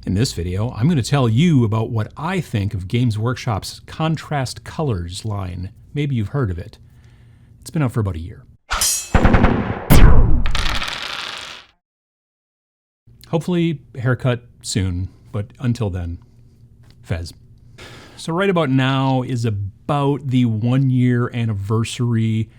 In this video, I'm going to tell you about what I think of Games Workshop's Contrast Colors line. Maybe you've heard of it. It's been out for about a year. Hopefully, haircut soon, but until then, fez. So right about now is about the 1 year anniversary,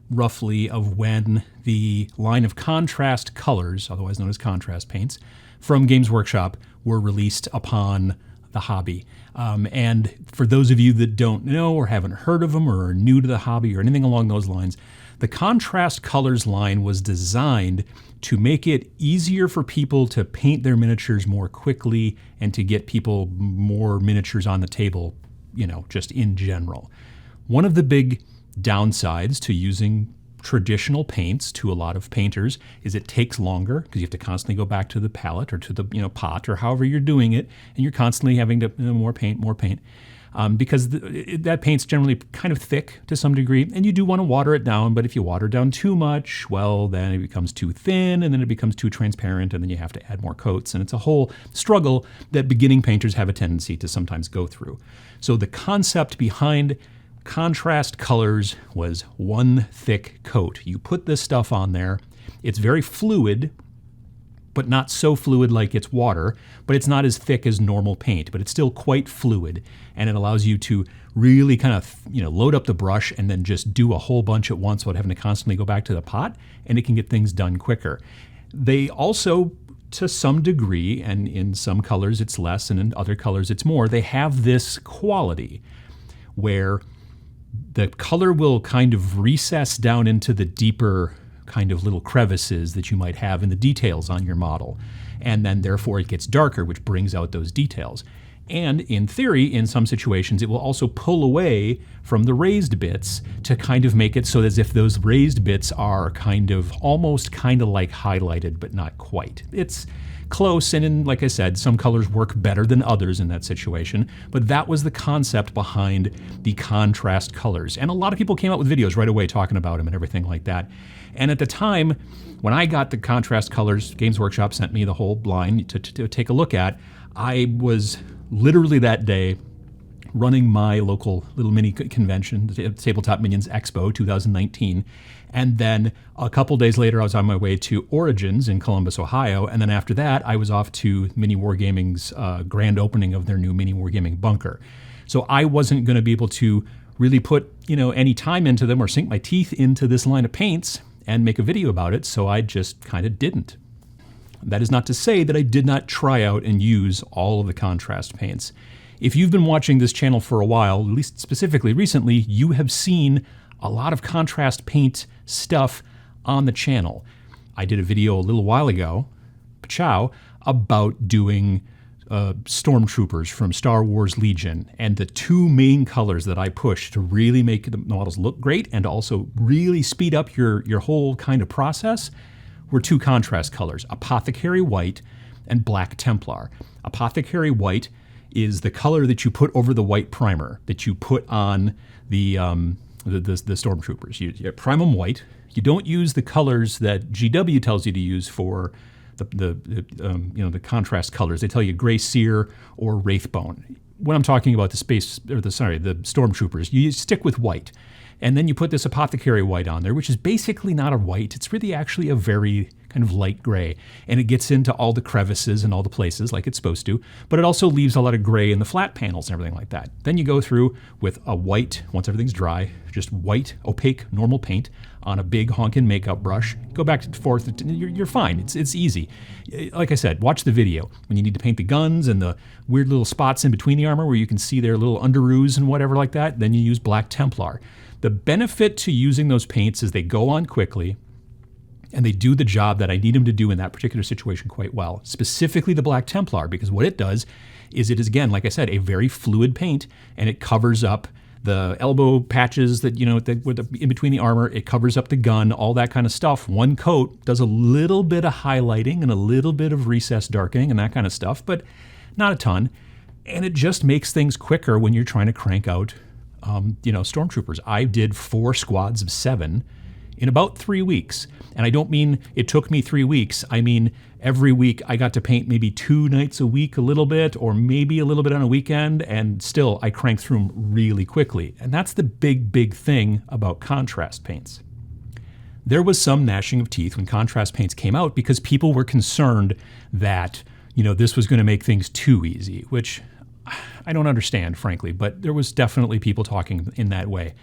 roughly, of when the line of contrast colors, otherwise known as contrast paints, from Games Workshop were released upon the hobby. And for those of you that don't know or haven't heard of them or are new to the hobby or anything along those lines, the Contrast Colors line was designed to make it easier for people to paint their miniatures more quickly and to get people more miniatures on the table, just in general. One of the big downsides to using traditional paints to a lot of painters is it takes longer because you have to constantly go back to the palette or to the pot or however you're doing it, and you're constantly having to more paint, because that paint's generally kind of thick to some degree, and you do want to water it down, but if you water down too much, well, then it becomes too thin, and then it becomes too transparent, and then you have to add more coats, and it's a whole struggle that beginning painters have a tendency to sometimes go through. So the concept behind Contrast Colors was one thick coat. You put this stuff on there. It's very fluid, but not so fluid like it's water, but it's not as thick as normal paint, but it's still quite fluid, and it allows you to really kind of load up the brush and then just do a whole bunch at once without having to constantly go back to the pot, and it can get things done quicker. They also, to some degree, and in some colors it's less and in other colors it's more, they have this quality where the color will kind of recess down into the deeper kind of little crevices that you might have in the details on your model. And then therefore it gets darker, which brings out those details. And in theory, in some situations, it will also pull away from the raised bits to kind of make it so as if those raised bits are almost kind of like highlighted, but not quite. It's close, and like I said, some colors work better than others in that situation, but that was the concept behind the contrast colors. And a lot of people came out with videos right away talking about them and everything like that. And at the time, when I got the contrast colors, Games Workshop sent me the whole line to take a look at. I was literally that day running my local little mini convention, the Tabletop Minions Expo 2019. And then a couple days later, I was on my way to Origins in Columbus, Ohio. And then after that, I was off to Mini Wargaming's grand opening of their new Mini Wargaming bunker. So I wasn't going to be able to really put any time into them or sink my teeth into this line of paints and make a video about it. So I just kind of didn't. That is not to say that I did not try out and use all of the contrast paints. If you've been watching this channel for a while, at least specifically recently, you have seen a lot of contrast paint stuff on the channel. I did a video a little while ago, about doing stormtroopers from Star Wars Legion, and the two main colors that I pushed to really make the models look great and also really speed up your whole kind of process were two contrast colors, Apothecary White and Black Templar. Apothecary White is the color that you put over the white primer that you put on the stormtroopers. You prime them white. You don't use the colors that GW tells you to use for the contrast colors. They tell you gray sear or wraithbone. When I'm talking about the stormtroopers, you stick with white. And then you put this Apothecary White on there, which is basically not a white. It's really actually a very kind of light gray. And it gets into all the crevices and all the places like it's supposed to, but it also leaves a lot of gray in the flat panels and everything like that. Then you go through with a white, once everything's dry, just white, opaque, normal paint on a big honkin' makeup brush. Go back and forth, you're fine. It's easy. Like I said, watch the video. When you need to paint the guns and the weird little spots in between the armor where you can see their little underoos and whatever like that, then you use Black Templar. The benefit to using those paints is they go on quickly and they do the job that I need them to do in that particular situation quite well. Specifically the Black Templar, because what it does is it is, again, like I said, a very fluid paint, and it covers up the elbow patches that, in between the armor. It covers up the gun, all that kind of stuff. One coat does a little bit of highlighting and a little bit of recessed darkening and that kind of stuff, but not a ton. And it just makes things quicker when you're trying to crank out stormtroopers. I did 4 squads of 7 in about 3 weeks. And I don't mean it took me 3 weeks. I mean, Every week I got to paint maybe 2 nights a week a little bit, or maybe a little bit on a weekend, and still I cranked through them really quickly. And that's the big thing about contrast paints. There was some gnashing of teeth when contrast paints came out because people were concerned that, this was going to make things too easy, which I don't understand, frankly, but there was definitely people talking in that way.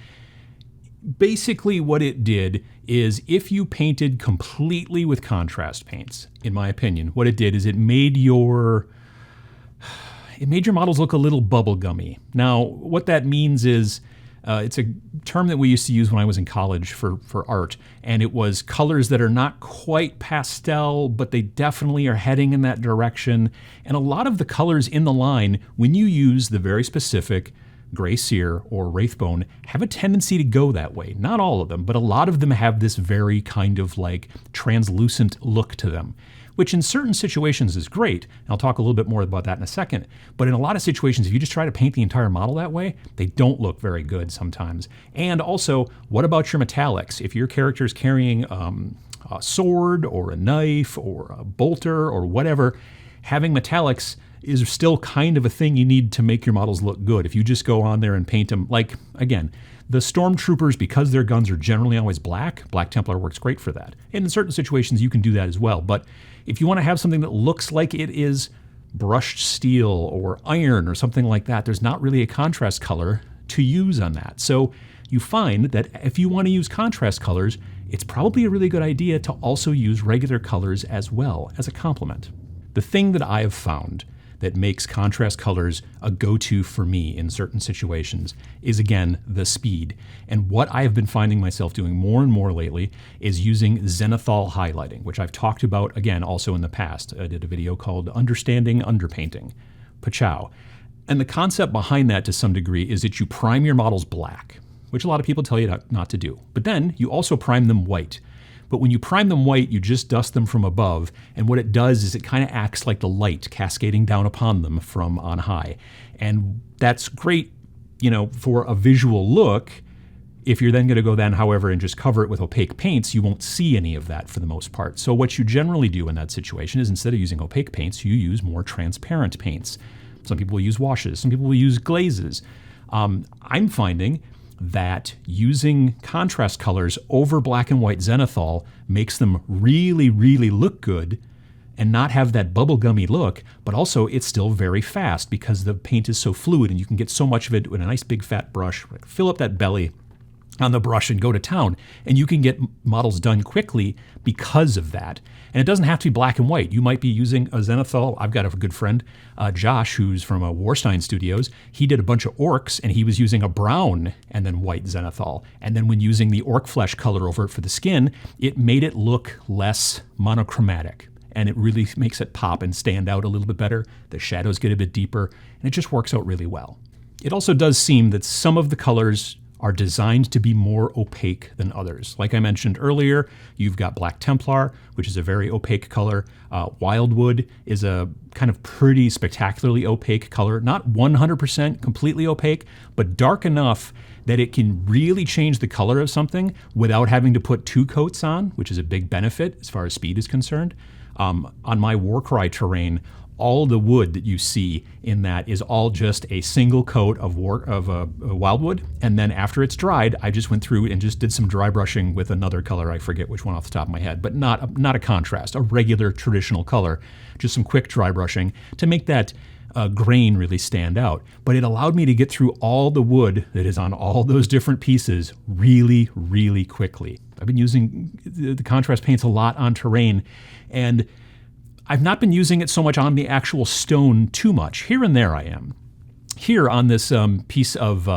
Basically what it did is if you painted completely with contrast paints, in my opinion, what it did is it made your models look a little bubblegummy. Now, what that means is it's a term that we used to use when I was in college for art, and it was colors that are not quite pastel, but they definitely are heading in that direction. And a lot of the colors in the line, when you use the very specific Gray Sear or Wraithbone, have a tendency to go that way. Not all of them, but a lot of them have this very kind of like translucent look to them, which in certain situations is great. And I'll talk a little bit more about that in a second. But in a lot of situations, if you just try to paint the entire model that way, they don't look very good sometimes. And also, what about your metallics? If your character is carrying a sword or a knife or a bolter or whatever, having metallics is still kind of a thing you need to make your models look good. If you just go on there and paint them, like, again, the Stormtroopers, because their guns are generally always black Templar works great for that. And in certain situations, you can do that as well. But if you want to have something that looks like it is brushed steel or iron or something like that, there's not really a contrast color to use on that. So you find that if you want to use contrast colors, it's probably a really good idea to also use regular colors as well as a complement. The thing that I have found that makes contrast colors a go-to for me in certain situations is, again, the speed. And what I have been finding myself doing more and more lately is using Zenithal highlighting, which I've talked about, again, also in the past. I did a video called Understanding Underpainting. Pachow. And the concept behind that to some degree is that you prime your models black, which a lot of people tell you not to do. But then you also prime them white. But when you prime them white, you just dust them from above, and what it does is it kind of acts like the light cascading down upon them from on high. And that's great, for a visual look. If you're then going to go then, however, and just cover it with opaque paints, you won't see any of that for the most part. So what you generally do in that situation is instead of using opaque paints, you use more transparent paints. Some people will use washes, some people will use glazes. I'm finding that using contrast colors over black and white Zenithal makes them really, really look good and not have that bubblegummy look, but also it's still very fast because the paint is so fluid and you can get so much of it with a nice big fat brush, fill up that belly on the brush and go to town. And you can get models done quickly because of that. And it doesn't have to be black and white. You might be using a Zenithal. I've got a good friend, Josh, who's from Warstein Studios. He did a bunch of orcs and he was using a brown and then white Zenithal. And then when using the orc flesh color over it for the skin, it made it look less monochromatic. And it really makes it pop and stand out a little bit better. The shadows get a bit deeper and it just works out really well. It also does seem that some of the colors are designed to be more opaque than others. Like I mentioned earlier, you've got Black Templar, which is a very opaque color. Wildwood is a kind of pretty spectacularly opaque color. Not 100% completely opaque, but dark enough that it can really change the color of something without having to put 2 coats on, which is a big benefit as far as speed is concerned. On my Warcry terrain, all the wood that you see in that is all just a single coat of wildwood, and then after it's dried, I just went through and just did some dry brushing with another color. I forget which one off the top of my head, but not a contrast, a regular traditional color. Just some quick dry brushing to make that grain really stand out. But it allowed me to get through all the wood that is on all those different pieces really, really quickly. I've been using the contrast paints a lot on terrain, and I've not been using it so much on the actual stone too much. Here and there I am. Here on this piece of,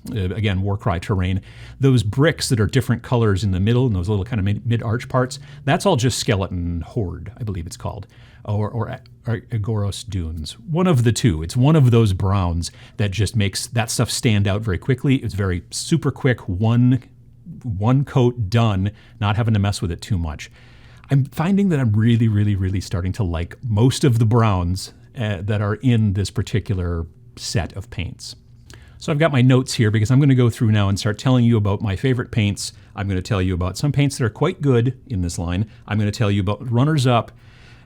again, Warcry terrain, those bricks that are different colors in the middle and those little kind of mid-arch parts, that's all just Skeleton Horde, I believe it's called, or Agoros Dunes. One of the two. It's one of those browns that just makes that stuff stand out very quickly. It's very super quick, one coat done, not having to mess with it too much. I'm finding that I'm really, really, really starting to like most of the browns that are in this particular set of paints. So I've got my notes here because I'm going to go through now and start telling you about my favorite paints. I'm going to tell you about some paints that are quite good in this line. I'm going to tell you about runners-up,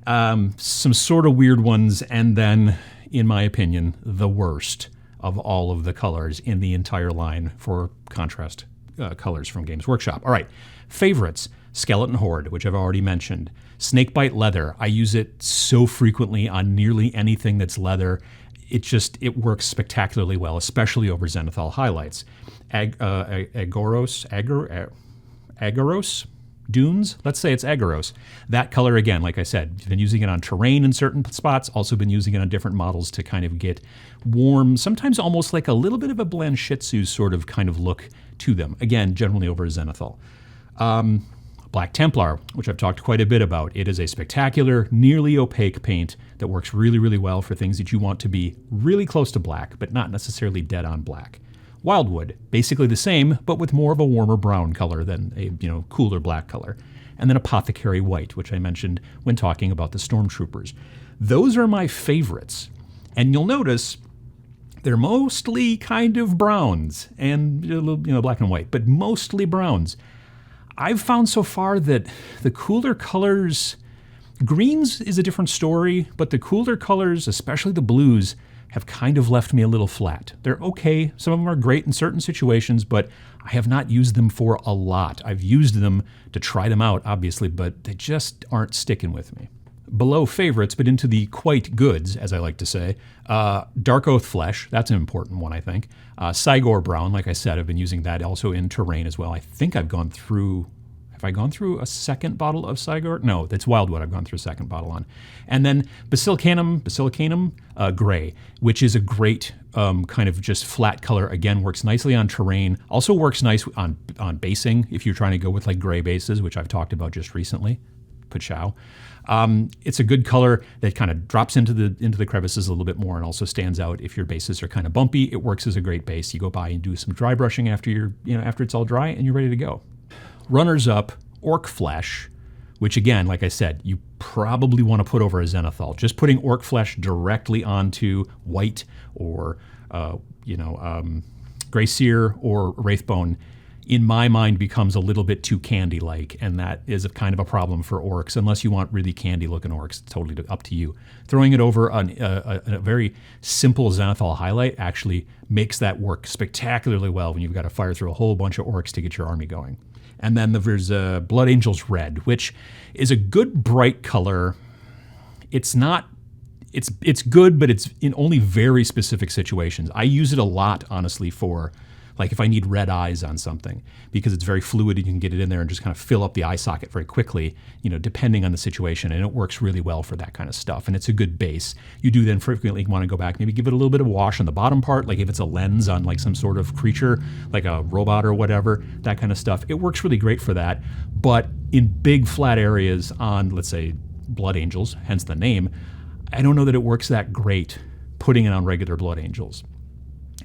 some sort of weird ones, and then, in my opinion, the worst of all of the colors in the entire line for contrast colors from Games Workshop. All right, favorites. Skeleton Horde, which I've already mentioned. Snakebite Leather. I use it so frequently on nearly anything that's leather. It works spectacularly well, especially over Zenithal highlights. Agaros Dunes. Let's say it's Agaros. That color, again, like I said, been using it on terrain in certain spots, also been using it on different models to kind of get warm, sometimes almost like a little bit of a Blanchitsu sort of kind of look to them. Again, generally over Zenithal. Black Templar, which I've talked quite a bit about. It is a spectacular, nearly opaque paint that works really, really well for things that you want to be really close to black, but not necessarily dead on black. Wildwood, basically the same, but with more of a warmer brown color than a cooler black color. And then Apothecary White, which I mentioned when talking about the Stormtroopers. Those are my favorites. And you'll notice they're mostly kind of browns and a little, black and white, but mostly browns. I've found so far that the cooler colors, greens is a different story, but the cooler colors, especially the blues, have kind of left me a little flat. They're okay. Some of them are great in certain situations, but I have not used them for a lot. I've used them to try them out, obviously, but they just aren't sticking with me. Below favorites, but into the quite goods, as I like to say, Dark Oath Flesh, that's an important one, I think. Cygor Brown, like I said, I've been using that also in terrain as well. I think I've gone through, have I gone through a second bottle of Cygor? No, that's Wildwood I've gone through a second bottle on. And then Basilicanum Gray, which is a great kind of just flat color. Again, works nicely on terrain. Also works nice on basing if you're trying to go with like gray bases, which I've talked about just recently. Pachow. It's a good color that kind of drops into the crevices a little bit more and also stands out if your bases are kind of bumpy. It works as a great base. You go by and do some dry brushing after after it's all dry and you're ready to go. Runners up, Orc Flesh, which again, like I said, you probably want to put over a Zenithal. Just putting Orc Flesh directly onto white or Grey Seer or Wraithbone, in my mind, becomes a little bit too candy-like, and that is a kind of a problem for orcs. Unless you want really candy-looking orcs, it's totally up to you. Throwing it over a very simple Zenithal highlight actually makes that work spectacularly well when you've got to fire through a whole bunch of orcs to get your army going. And then there's Blood Angels Red, which is a good bright color. It's not... It's good, but it's in only very specific situations. I use it a lot, honestly, for... like if I need red eyes on something, because it's very fluid, you can get it in there and just kind of fill up the eye socket very quickly, depending on the situation, and it works really well for that kind of stuff, and it's a good base. You do then frequently want to go back, maybe give it a little bit of wash on the bottom part, like if it's a lens on like some sort of creature, like a robot or whatever, that kind of stuff. It works really great for that, but in big flat areas on, let's say, Blood Angels, hence the name, I don't know that it works that great putting it on regular Blood Angels.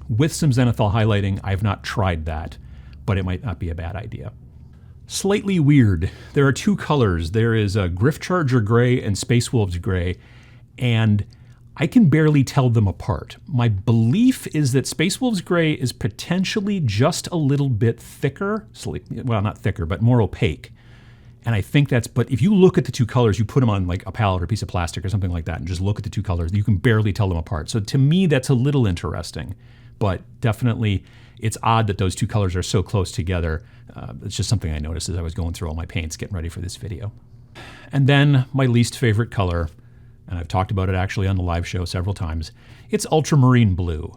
With some Zenithal highlighting, I've not tried that, but it might not be a bad idea. Slightly weird. There are two colors. There is a Gryph-Charger Gray and Space Wolves Gray, and I can barely tell them apart. My belief is that Space Wolves Gray is potentially just a little bit thicker, well, not thicker, but more opaque. And I think but if you look at the two colors, you put them on like a palette or a piece of plastic or something like that and just look at the two colors, you can barely tell them apart. So to me, that's a little interesting. But definitely, it's odd that those two colors are so close together. It's just something I noticed as I was going through all my paints, getting ready for this video. And then my least favorite color, and I've talked about it actually on the live show several times, it's Ultramarine Blue.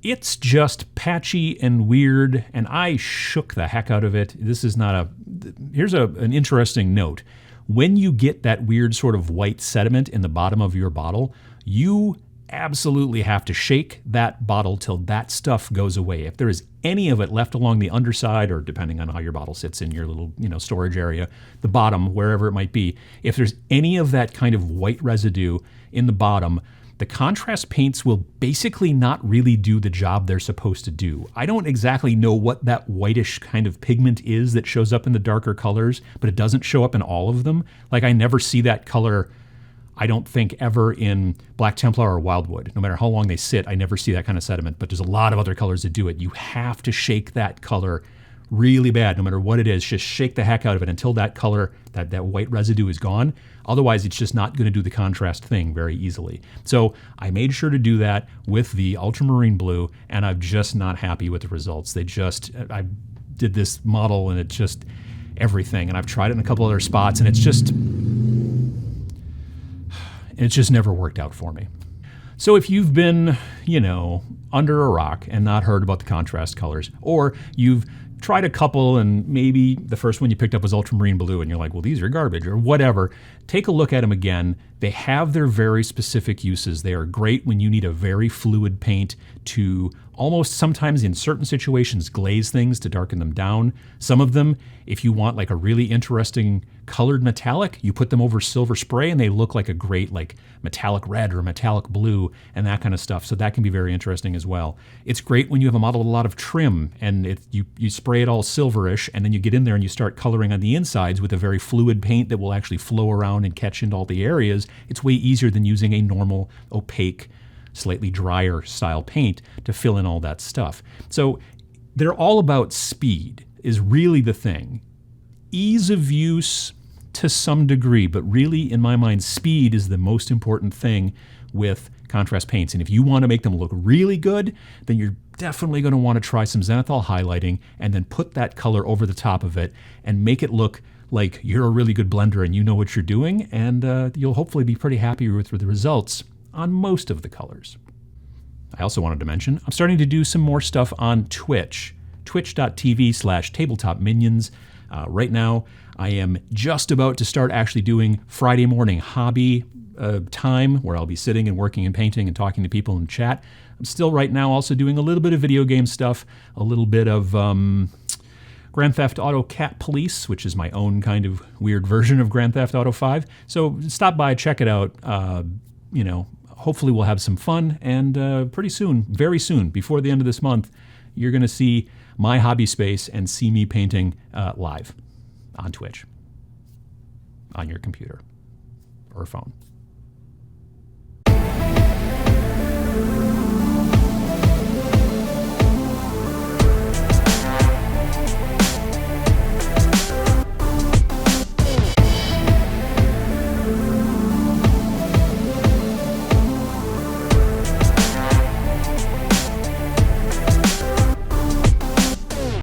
It's just patchy and weird, and I shook the heck out of it. This is not here's an interesting note. When you get that weird sort of white sediment in the bottom of your bottle, you absolutely have to shake that bottle till that stuff goes away. If there is any of it left along the underside, or depending on how your bottle sits in your little, storage area, the bottom, wherever it might be, if there's any of that kind of white residue in the bottom, the contrast paints will basically not really do the job they're supposed to do. I don't exactly know what that whitish kind of pigment is that shows up in the darker colors, but it doesn't show up in all of them. Like I never see that color, I don't think, ever in Black Templar or Wildwood. No matter how long they sit, I never see that kind of sediment, but there's a lot of other colors that do it. You have to shake that color really bad, no matter what it is. Just shake the heck out of it until that color, that white residue is gone. Otherwise, it's just not going to do the contrast thing very easily. So I made sure to do that with the ultramarine blue, and I'm just not happy with the results. I did this model and it's just everything. And I've tried it in a couple other spots, and it's just never worked out for me. So if you've been, under a rock and not heard about the contrast colors, or you've tried a couple and maybe the first one you picked up was ultramarine blue and you're like, well, these are garbage or whatever, take a look at them again. They have their very specific uses. They are great when you need a very fluid paint to almost sometimes in certain situations glaze things to darken them down. Some of them, if you want like a really interesting colored metallic, you put them over silver spray and they look like a great like metallic red or metallic blue and that kind of stuff. So that can be very interesting as well. It's great when you have a model with a lot of trim and you spray it all silverish, and then you get in there and you start coloring on the insides with a very fluid paint that will actually flow around and catch into all the areas. It's way easier than using a normal opaque, slightly drier style paint to fill in all that stuff. So they're all about speed is really the thing. Ease of use to some degree, but really in my mind, speed is the most important thing with contrast paints. And if you want to make them look really good, then you're definitely going to want to try some Zenithal highlighting and then put that color over the top of it and make it look like you're a really good blender and you know what you're doing, and you'll hopefully be pretty happy with the results on most of the colors. I also wanted to mention, I'm starting to do some more stuff on Twitch, twitch.tv/tabletopminions. Right now, I am just about to start actually doing Friday morning hobby time where I'll be sitting and working and painting and talking to people in chat. I'm still right now also doing a little bit of video game stuff, a little bit of Grand Theft Auto Cat Police, which is my own kind of weird version of Grand Theft Auto 5. So stop by, check it out. Hopefully we'll have some fun, and pretty soon, very soon, before the end of this month, you're going to see my hobby space and see me painting live on Twitch, on your computer or phone.